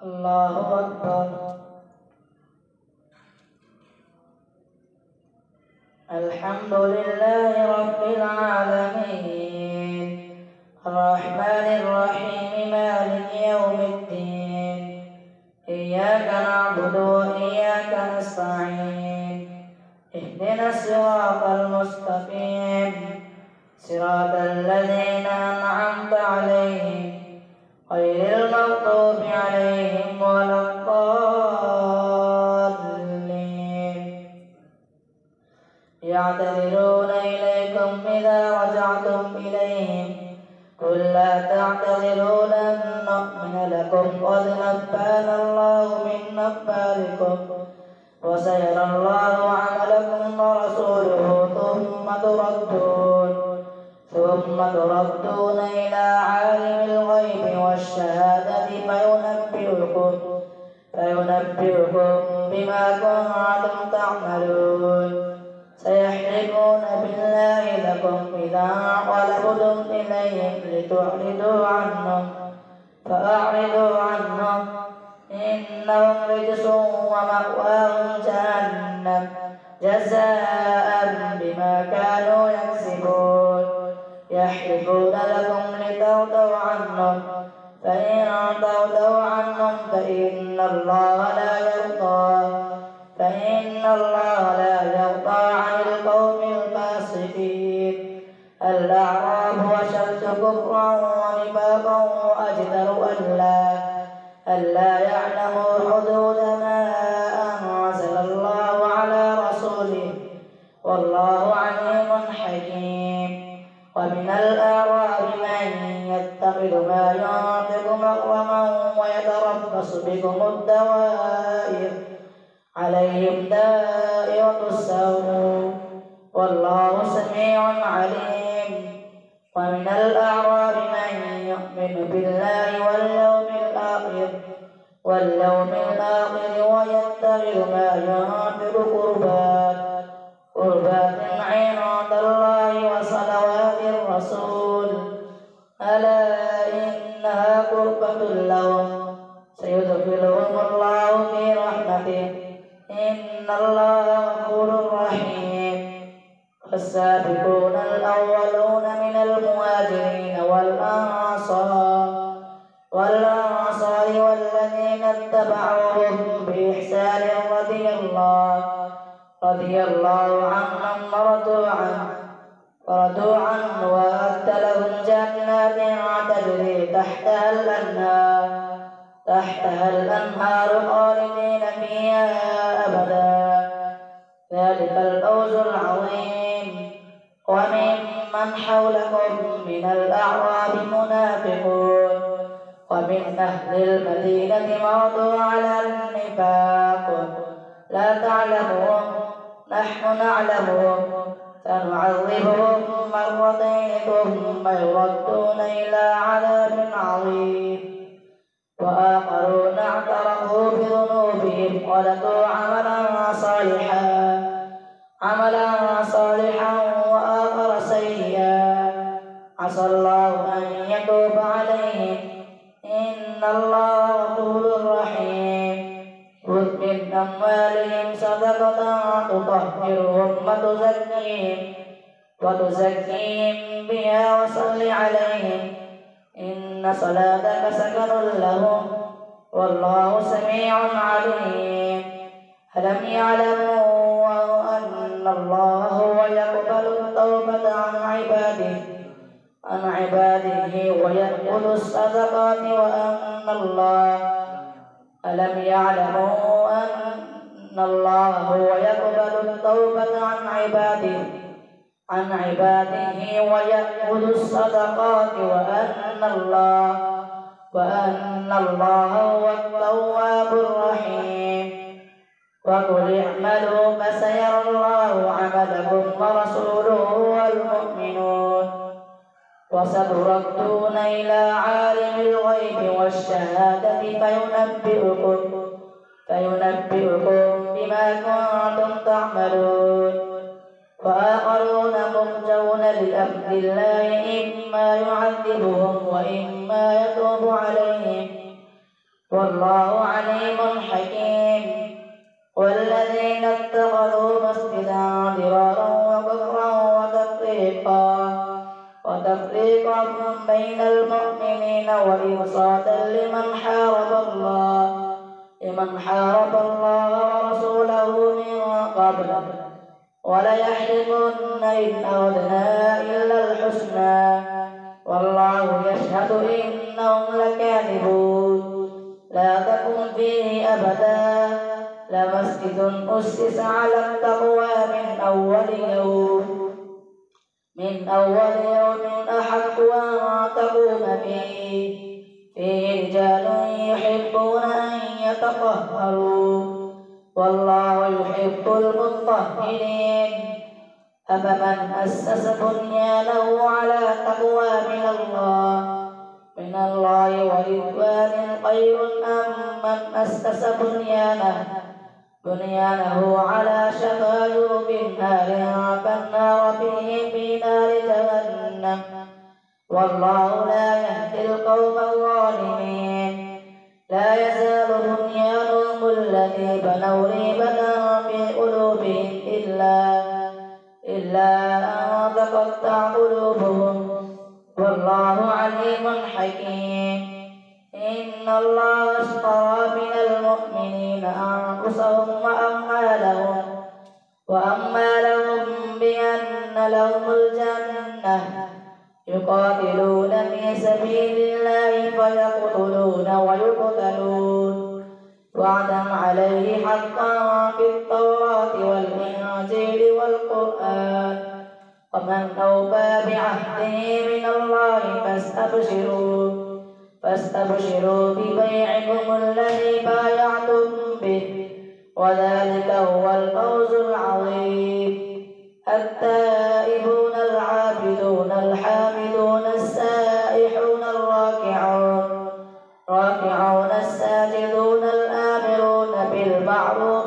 الله أكبر. الحمد لله رب العالمين الرحمن الرحيم مالك يوم الدين إياك نعبد وإياك نستعين اهدنا الصراط المستقيم صراط الذين أنعمت عليهم غير المغضوب عليهم ولا الضالين. يعتذرون إليكم إذا رجعتم إليهم قل لا تعتذروا لن نؤمن لكم قد نبأنا الله من أخباركم وسيرى الله عملكم ورسوله ثم تردون إلى عالم الغيب والشهادة فينبئكم بما كنتم تعملون. سيحلفون بالله لكم إذا انقلبتم إليهم لتعرضوا عنهم فأعرضوا عنهم إنهم رجس ومأواهم جهنم جزاء بما كانوا يكسبون. يحلفون لكم لترضوا عنهم فإن ترضوا عنهم فإن الله لا يرضى عن القوم الفاسقين. الأعراب أشد كفرا ونفاقا وأجدر ألا يعلموا حدود ما أنزل الله على رسوله والله عليم حكيم. ومن الأعراب من يتخذ ما ينفق مغرما ويتربص بكم الدوائر عليهم دائرة السوء والله سميع عليم. ومن الأعراب من يؤمن بالله واليوم الآخر ويتخذ ما ينفق قربات عند الله وصلوات الرسول ألا إنها قربة لهم سيدخلهم الله في رحمته إن الله غفور رحيم. والسابقون الأولون من المهاجرين والأنصار والذين اتبعوهم بإحسان رضي الله عنهم ورضوا عنه وأعد لهم جنات تجري تحتها الأنهار خالدين فيها أبدا ذلك الفوز العظيم. وممن حولكم من الأعراب منافقون ومن أهل المدينة مرضوا على النفاق لا تعلمهم نحن نعلمهم سنعذبهم مرتين ثم يردون إلى عذاب عظيم. وآخرون اعترفوا بذنوبهم خلطوا عملا صالحا وآخر سيئا عسى الله أن يتوب عليهم إن الله غفور رحيم. خذ من أموالهم صدقة تطهرهم وتزكيهم بها وصل عليهم إن صلاتك سكن لهم والله سميع عليم. ألم يعلموا أن الله هو يقبل التوبة عن عباده ويأخذ الصدقات ألم يعلموا أن الله هو يقبل التوبة عن عباده ويأخذ الصدقات وأن الله هو التواب الرحيم. وقل اعملوا فسيرى الله عملكم ورسوله والمؤمنون وستردون إلى عالم الغيب والشهادة فينبئكم بما كنتم تعملون. وآخرون مرجون لأمر الله إما يعذبهم وإما يتوب عليهم والله عليم حكيم. والذين اتخذوا مسجدا ضرارا وكفرا وتفريقا بين المؤمنين وإرصادا لمن حارب الله ورسوله من قبل وليحلفن إن أردنا إلا الحسنى والله يشهد إنهم لكاذبون. لا تكن فيه أبدا لمسجد أسس على التقوى من أول يوم أحق أن تقوم فيه رجال يحبون أن يتطهروا والله يحب المطهرين. أفمن أسس بنيانه على تقوى من الله ورضوان خير أم من أسس بنيانه على شفا جرف نار فالنار به في نار جهنم والله لا يهدي القوم الظالمين. لا يزال بنيانهم الذي بنوا ريبة في قلوبهم إلا أن تقطع قلوبهم والله عليم حكيم. إن الله اشترى من المؤمنين أنفسهم وأموالهم بأن لهم الجنة يقاتلون في سبيل الله فيقتلون ويقتلون وعدا عليه حقا في التوراة والإنجيل والقرآن ومن أوفى بعهده من الله فاستبشروا ببيعكم الذي بايعتم به وذلك هو الفوز العظيم. التائبون العابدون الحامدون السائحون الراكعون الساجدون الآمرون بالمعروف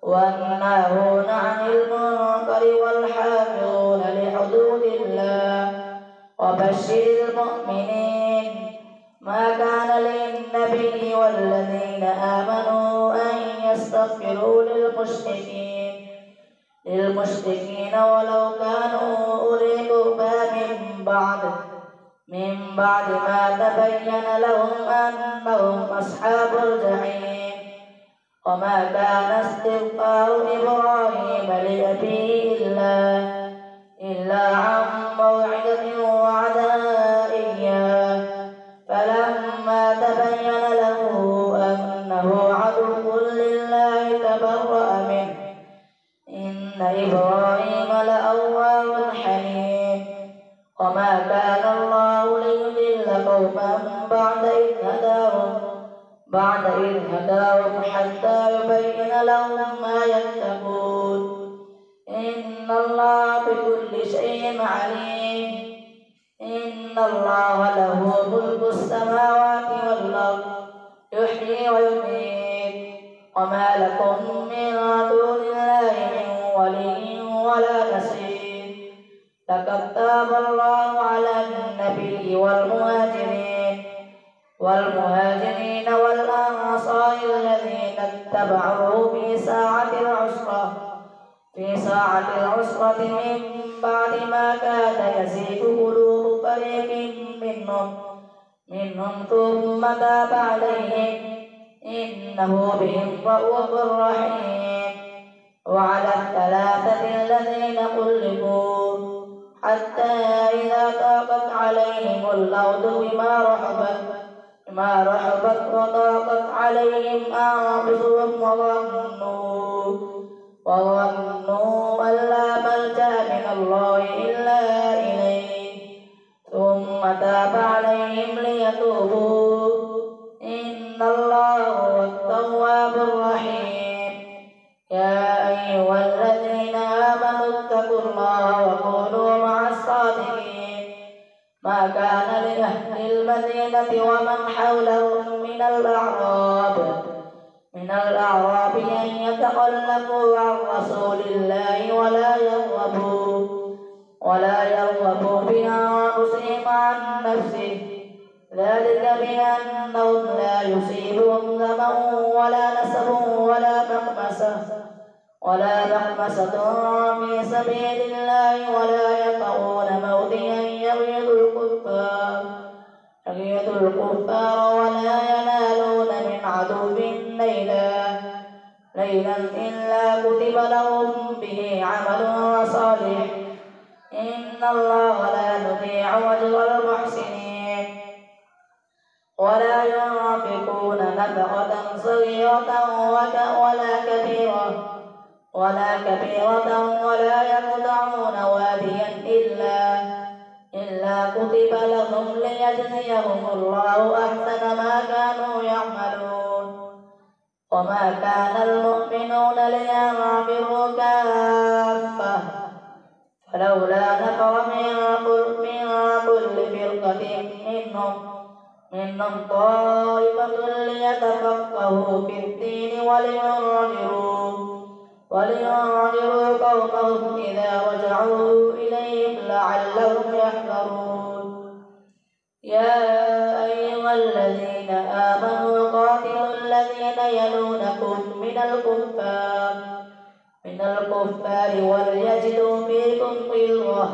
والناهون عن المنكر والحافظون لحدود الله وبشر المؤمنين. ما كان للنبي والذين آمنوا أن يستغفروا للمشركين ولو كانوا أولي قربى من بعد ما تبين لهم أنهم أصحاب الجحيم. وما كان استغفار إبراهيم لأبيه إلا عن موعدة وعدها إياه فلما تبين له أنه عدو لله تبرأ منه إن إبراهيم لأواه حليم. وما كان الله ليضل قوما بعد إذ هداهم حتى يبين لهم ما يتقون إن الله بكل شيء عليم. إن الله له ملك السماوات والأرض يحيي ويميت وما لكم من دون الله من ولي ولا نصير. لقد تاب الله على النبي والمهاجرين والأنصار الذين اتبعوه في ساعة العسرة من بعد ما كاد يزيغ قلوب فريق منهم ثم تاب عليهم إنه بهم رءوف رحيم. وعلى الثلاثة الذين خلفوا حتى إذا ضاقت عليهم الأرض بما رحبت وضاقت عليهم أنفسهم وظنوا أن لا ملجأ من الله إلا إليه ثم تاب عليهم ليتوبوا إن الله هو التواب الرحيم. يا أيها الذين آمنوا اتقوا الله وكونوا مع الصادقين. ما كان لأهل المدينة ومن حولهم من الأعراب أن يتخلفوا عن رسول الله ولا يرغبوا بأنفسهم عن نفسه ذلك بأنهم لا يصيبهم ظمأ ولا نصب ولا مخمصة في سبيل الله ولا يطؤون موطئا يغيظ الكفار ولا ينالون من عدو ليلا إلا كتب لهم به عمل صالح إن الله لا يضيع أجر المحسنين ولا ينفقون نفقة صغيرة ولا كبيرة ولا يقطعون واديا إلا كتب لهم ليجزيهم الله أحسن ما كانوا يعملون وما كان المؤمنون لينفروا كافة فلولا نفر من كل فرقة منهم طائفة ليتفقهوا في الدين ولينذروا قومهم إذا رجعوا إليهم لعلهم يحذرون يا أيها الذين آمنوا قاتلوا الذين يلونكم من الكفار وليجدوا فيكم غلظة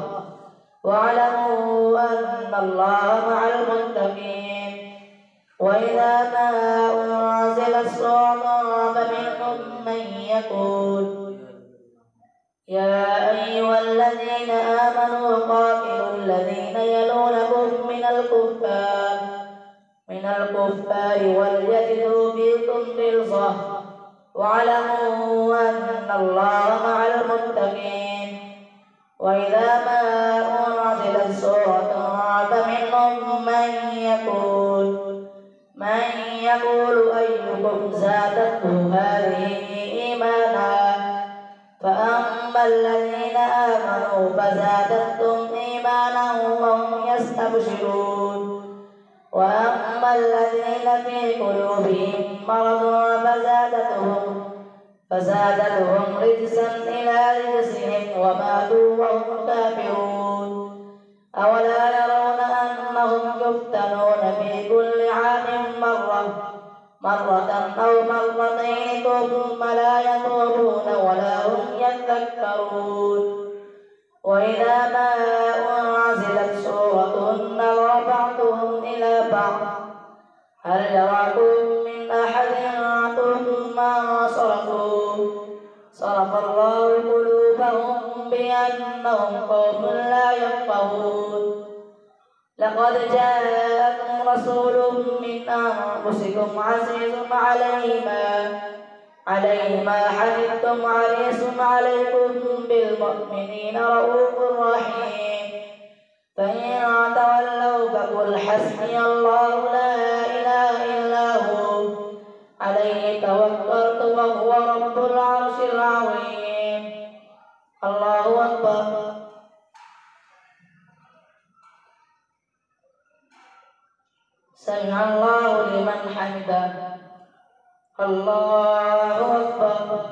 واعلموا أن الله مع المتقين وإذا ما أنزلت سورة فمنهم من يقول يا أيها الذين آمنوا قاتلوا الذين يلونكم من الكفار وليجدوا فيكم غلظة واعلموا أن الله مع المتقين وإذا ما أنزلت سورة فمنهم من يقول أيكم زادته هذه إيمانا فأما الذين آمنوا فزادتهم إيمانا وهم يستبشرون وأما الذين في قلوبهم مرض فزادتهم رجسا إلى رجسهم وماتوا وهم كافرون أولا يرون أنهم يفتنون في كل عام مرة أو مرتين ثم لا يتوبون ولا هم يذكرون وإذا ما أنزلت سورة نظر بعضهم إلى بعض هل يراكم من أحد ثم صرف الله قلوبهم بأنهم قوم لا يفقهون لقد جاءكم رسول من أنفسكم عزيز عليه ما حنتم حريص عليكم بالمؤمنين رؤوف رحيم فإن تولوا فقل حسبي الله لا إله إلا هو عليه توكلت وهو رب العرش العظيم الله أكبر سمع الله لمن حمده الله أكبر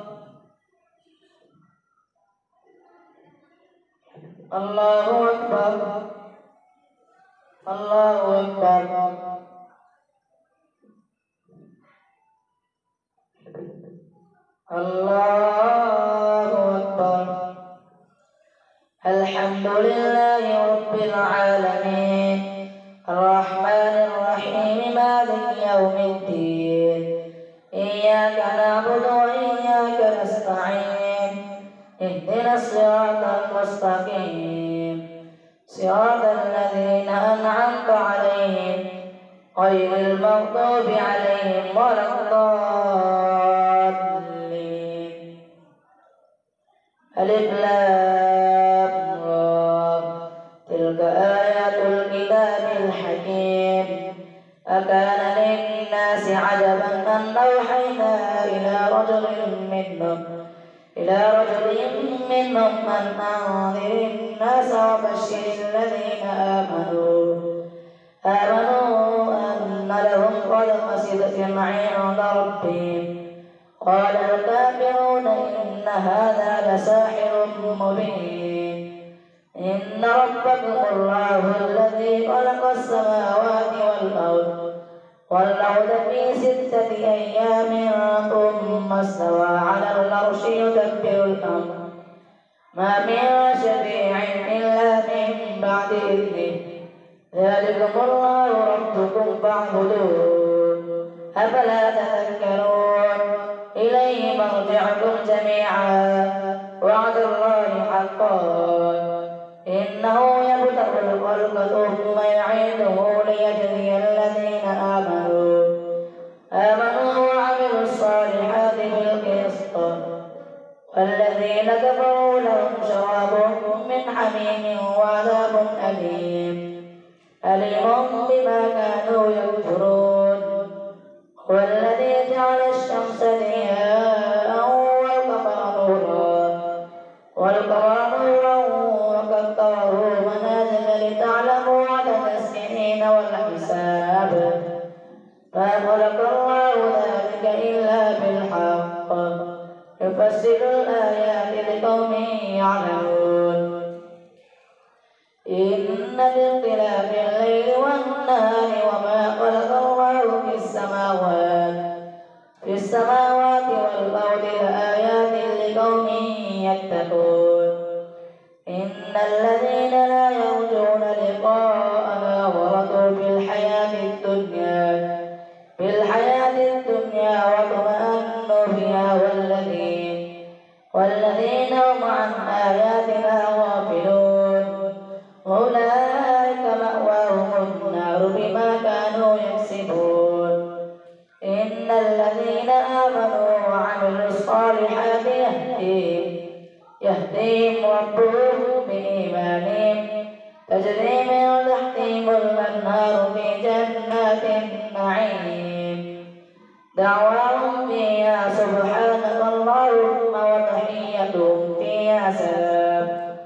الله أكبر الله أكبر الله أكبر الحمد لله رب العالمين الرحمن الرحيم مالك يوم الدين إياك نعبد وإياك نستعين اهدنا الصراط المستقيم صراط الذين أنعمت عليهم غير المغضوب عليهم ولا الضالين ألف لام را تلك آيات الكتاب الحكيم أكان للناس عجبا أن أوحينا إلى رجل منهم أن أنذر الناس وبشر الذين آمنوا أن لهم قدم صدق عند ربهم قال الكافرون إن هذا لساحر مبين إن ربكم الله الذي خلق السماوات والأرض في 6 أيام ثم استوى على العرش يدبر الأمر ما من شفيع إلا من بعد إذنه ذلكم الله ربكم فاعبدوه أفلا تذكرون إليه مرجعكم جميعا وعد الله حقا إنه يبدأ الخلق ثم يعيده ليجزي الذين آمنوا وعملوا الصالحات بالقسط والذين كفروا لهم شراب من حميم وعذاب أليم بما كانوا يكفرون هو الذي جعل الشمس ضياء والقمر نورا وقدره منازل لتعلموا عدد السنين والحساب ما خلق الله ذلك إلا بالحق يفسر الآيات لقوم يعلمون إن باختلاف الليل والنهار وما خلق الله في السماوات والأرض لآيات لقوم يتقون إن الذين لا يرجون لقاءنا ورضوا بالحياة الدنيا واطمأنوا بها والذين هم عن آياتنا غافلون أولئك مأواهم النار بما كانوا يكسبون إن الذين آمنوا وعملوا الصالحات يهديهم ربهم بإيمانهم تجري من تحتهم الأنهار في جنات النعيم دعواهم فيها سبحانك اللهم وتحيتهم فيها سلام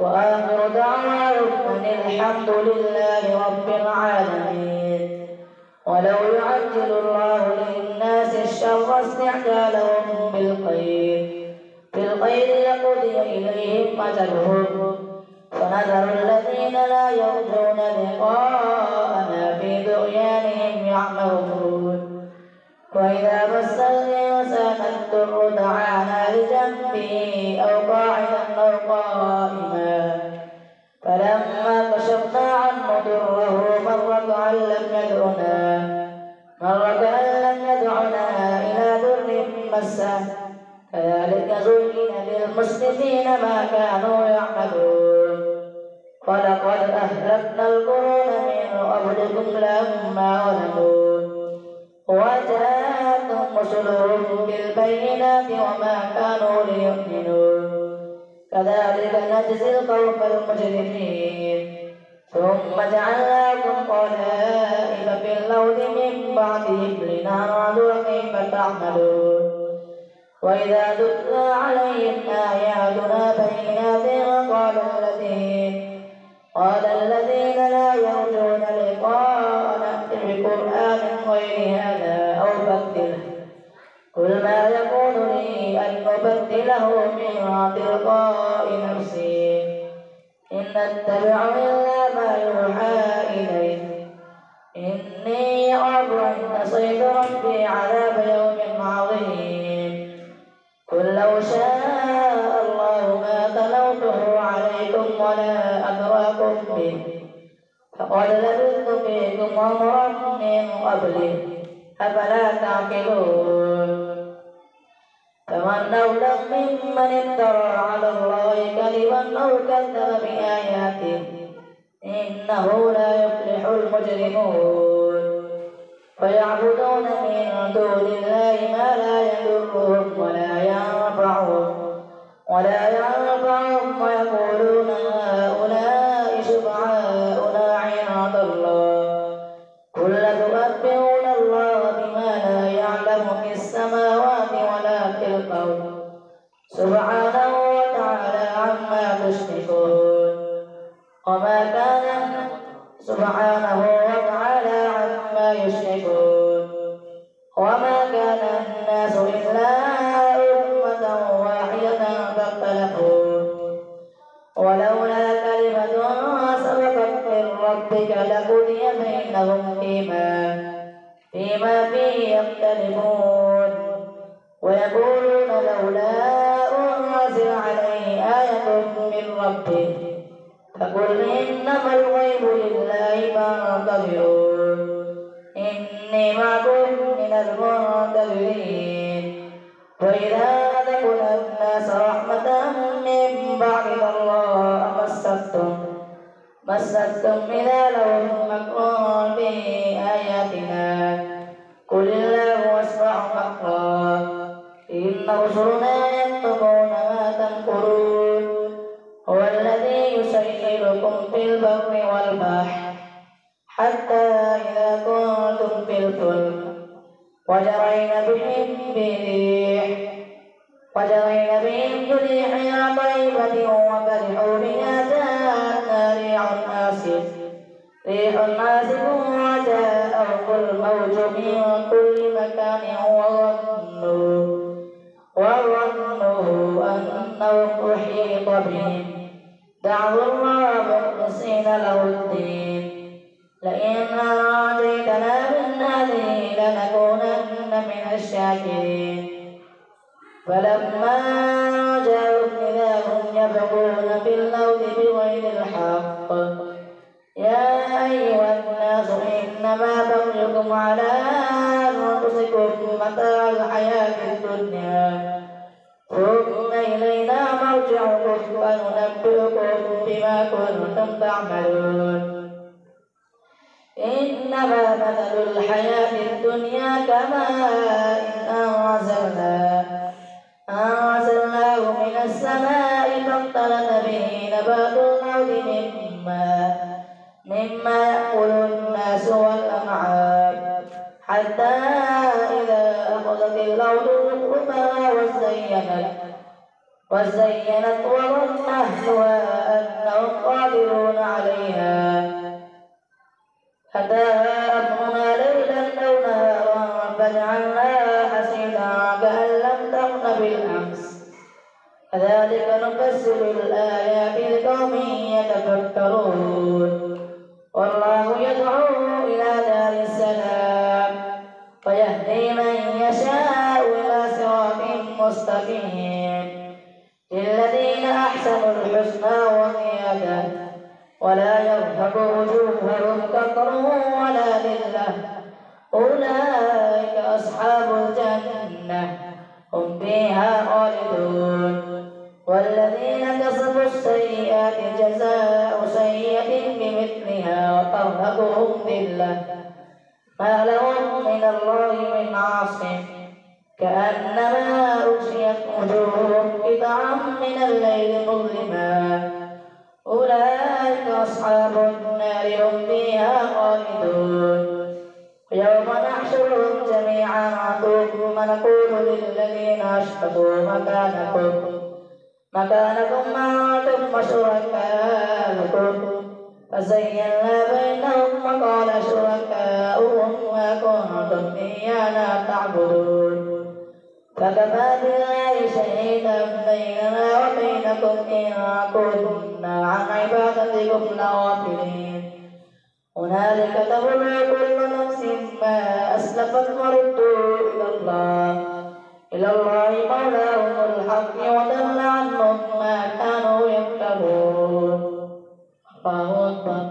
وآخر دعواهم أن الحمد لله رب العالمين ولو يعجل الله للناس الشر استعجالهم بالخير لقضي إليهم أجلهم فنذر الذين لا يرجون لقاءنا في طغيانهم يعمهون وإذا مس الإنسان الضر دعانا لجنبه أو قاعدا أو قائما فلما كشفنا عنه ضره مر كأن لم يدعنا إلى ضر مسه كذلك زين للمسرفين ما كانوا يعملون ولقد أهلكنا القرون من قبلكم لما ظلموا وجاءتهم رسلهم بالبينات وما كانوا ليؤمنوا كذلك نجزي القوم المجرمين ثم جعلناكم خلائف في الأرض من بعدهم لنعلم كيف تعملون وإذا تتلى عليهم آياتنا بينات قال الذين لا يرجون لقاءنا ائت بقرآن غير هذا أو بدله قل ما يكون لي أن أبدله من تلقاء نفسي إن أتبع إلا ما يوحى إلي إني أخاف إن عصيت ربي عذاب يوم عظيم قل لو شاء الله ما تلوته عليكم ولا أدراكم به فقد لبثت فيكم عمرا من قبله أفلا تعقلون فمن أظلم ممن افترى على الله كذبا أو كذب بآياته إنه لا يفلح المجرمون ويعبدون من دون الله ما لا يضرهم ولا ينفعهم ويقولون هؤلاء شفعاؤنا عند الله قل تنبئون الله بما لا يعلم في السماوات ولا في الأرض سبحانه وتعالى عما تشركون وما كان سبحانه وتعالى عما يشركون وما كان الناس إلا أمة واحدة فاختلفوا ولولا كلمة سبقت من ربك لقضي بينهم فيما فيما فيه يختلفون ويقولون لولا أنزل عليه آية من ربه فقل إنما الغيب لله فانتظروا إني معكم من المنتظرين وإذا أذقنا الناس رحمة من بعد ضراء مستهم إذا لهم مكر في آياتنا قل الله أسرع مكرا إن رسلنا يكتبون ما تمكرون هو الذي يسيركم في البر والبحر حتى إذا كنتم في الفلك وجرين بهم بريح طيبة وفرحوا بها جاءتنا ريح عاصف وجاءهم الموج من كل مكان وظنوا أنهم أحيط بهم دعوا الله مخلصين له الدين لئن آتيتنا من هذه لنكونن من الشاكرين فلما جاءوا إذا هم يبغون في الأرض بغير الحق يا أيها الناس إنما بغيكم على أنفسكم متاع الحياة الدنيا ثم إلينا مرجعكم فننبئكم بما كنتم تعملون إنما مثل الحياة الدنيا كماء أنزلناه من السماء فاختلط به نبات الأرض مما يأكل الناس والأنعام حتى إذا أخذت الأرض زخرفها وزينت وظن أهلها أنهم قادرون عليها أتاها أمرنا ليلا أو نهارا فجعلناها حصيدا كأن لم تغن بالأمس كذلك نفسر الآيات لقوم يتفكرون والله يدعو إلى دار السلام ويهدي من يشاء إلى صراط مستقيم للذين أحسنوا الحسنى وزيادة ولا يرهق وجوههم قتر ولا ذلة أولئك أصحاب الجنة هم فيها خالدون والذين كسبوا السيئات جزاء سيئة بمثلها وترهقهم ذلة ما لهم من الله من عاصم كأنما أغشيت وجوههم قطعا من الليل مظلما أولئك أصحاب النار هم فيها خالدون يوم نحشرهم جميعا ثم نقول للذين أشركوا مكانكم ما أنتم وشركاؤكم فزينا بينهم وقال شركاؤهم ما كنتم إيانا تعبدون فكفى بالله شهيدا بيننا وبينكم إن كنا عن عبادتكم لغافلين هنالك تبلو كل نفس ما أسلفت وردوا إلى الله مولاهم الحق وضل عنهم ما كانوا يفترون الله أكبر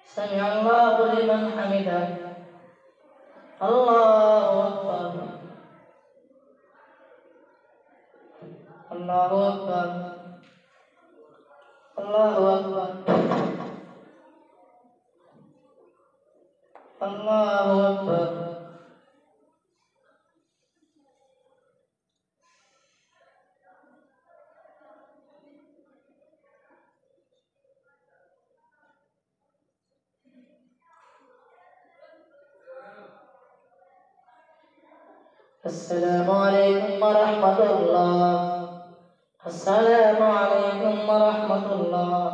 سمع الله لمن حمده الله أكبر الله أكبر الله أكبر الله أكبر السلام عليكم ورحمة الله. السلام عليكم ورحمة الله.